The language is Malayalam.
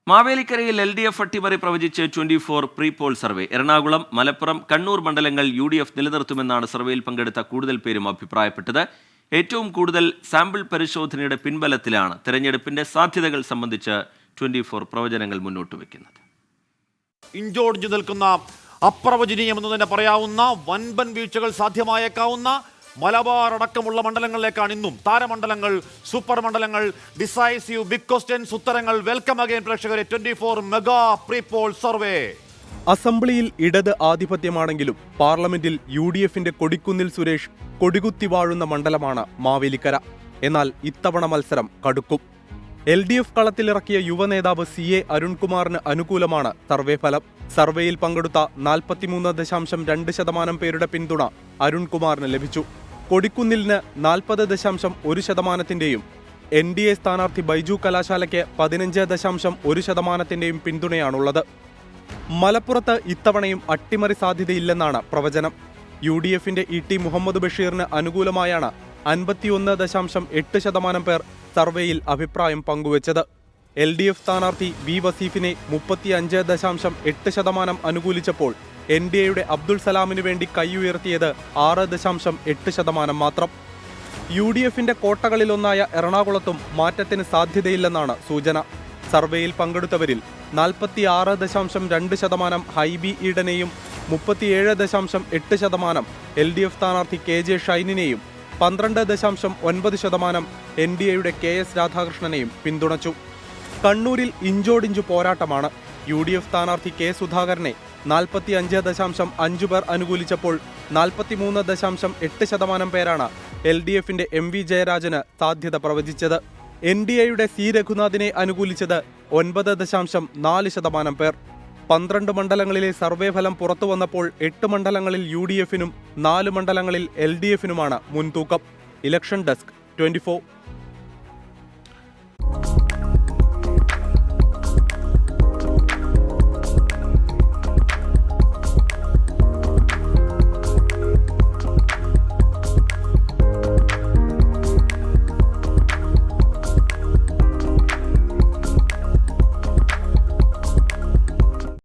മാവേലിക്കരയിൽ LDF അട്ടിമറി പ്രവചിച്ച് 24 pre poll survey. Ernakulam, Malappuram, Kannur മണ്ഡലങ്ങൾ UDF നിലനിർത്തുമെന്നാണ് സർവേയിൽ പങ്കെടുത്ത കൂടുതൽ പേരും അഭിപ്രായപ്പെട്ടത്. ഏറ്റവും കൂടുതൽ സാമ്പിൾ പരിശോധനയുടെ പിൻബലത്തിലാണ് തെരഞ്ഞെടുപ്പിന്റെ സാധ്യതകൾ സംബന്ധിച്ച് 24 പ്രവചനങ്ങൾ മുന്നോട്ട് വയ്ക്കുന്നത്. ഇഞ്ചോടിഞ്ചു നിൽക്കുന്ന അപ്രവചനീയമെന്ന് തന്നെ പറയാവുന്ന വൻപൻ വീഴ്ചകൾ സാധ്യമായേക്കാവുന്ന മലബാർ അടക്കമുള്ള മണ്ഡലങ്ങളിലേക്കാണ് ഇന്നും താരമണ്ഡലങ്ങൾ, സൂപ്പർ മണ്ഡലങ്ങൾ, ഡിസൈസീവ് ബിഗ് ക്വസ്റ്റ്യൻസ്, ഉത്തരങ്ങൾ. വെൽക്കം അഗൈൻ പ്രേക്ഷകരെ. 24 മെഗാ പ്രീ പോൾ സർവേ. അസംബ്ലിയിൽ ഇടത് ആധിപത്യമാണെങ്കിലും പാർലമെന്റിൽ UDFന്റെ കൊടിക്കുന്നിൽ സുരേഷ് കൊടികുത്തി വാഴുന്ന മണ്ഡലമാണ് മാവേലിക്കര. എന്നാൽ ഇത്തവണ മത്സരം കടുക്കും. LDF കളത്തിലിറക്കിയ യുവനേതാവ് CA അരുൺകുമാറിന് അനുകൂലമാണ് സർവേ ഫലം. സർവേയിൽ പങ്കെടുത്ത 43.2% പേരുടെ പിന്തുണ അരുൺകുമാറിന് ലഭിച്ചു. കൊടിക്കുന്നിലിന് 40.1%, NDA സ്ഥാനാർത്ഥി ബൈജു കലാശാലയ്ക്ക് 15.1%-യും പിന്തുണയാണുള്ളത്. മലപ്പുറത്ത് ഇത്തവണയും അട്ടിമറി സാധ്യതയില്ലെന്നാണ് പ്രവചനം. UDFന്റെ ET മുഹമ്മദ് ബഷീറിന് അനുകൂലമായാണ് 51.8% പേർ സർവേയിൽ അഭിപ്രായം പങ്കുവച്ചത്. LDF സ്ഥാനാർത്ഥി V വസീഫിനെ 35.8% അനുകൂലിച്ചപ്പോൾ NDAയുടെ അബ്ദുൾ സലാമിനു വേണ്ടി കൈയുയർത്തിയത് 6.8% മാത്രം. UDFന്റെ കോട്ടകളിലൊന്നായ എറണാകുളത്തും മാറ്റത്തിന് സാധ്യതയില്ലെന്നാണ് സൂചന. സർവേയിൽ പങ്കെടുത്തവരിൽ 46.2% ഹൈബി ഈഡനെയും 37.8% LDF സ്ഥാനാർത്ഥി KJ ഷൈനിനെയും 12.9% NDAയുടെ KS രാധാകൃഷ്ണനെയും പിന്തുണച്ചു. കണ്ണൂരിൽ ഇഞ്ചോടിഞ്ചു പോരാട്ടമാണ്. UDF സ്ഥാനാർത്ഥി K സുധാകരനെ 45.5 പേർ അനുകൂലിച്ചപ്പോൾ 43.8% പേരാണ് LDFന്റെ MV ജയരാജന് സാധ്യത പ്രവചിച്ചത്. NDAയുടെ C രഘുനാഥിനെ അനുകൂലിച്ചത് 9.4% പേർ. 12 മണ്ഡലങ്ങളിലെ സർവേ ഫലം പുറത്തു വന്നപ്പോൾ 8 മണ്ഡലങ്ങളിൽ UDFനും 4 മണ്ഡലങ്ങളിൽ LDFനുമാണ് മുൻതൂക്കം. Election desk 24.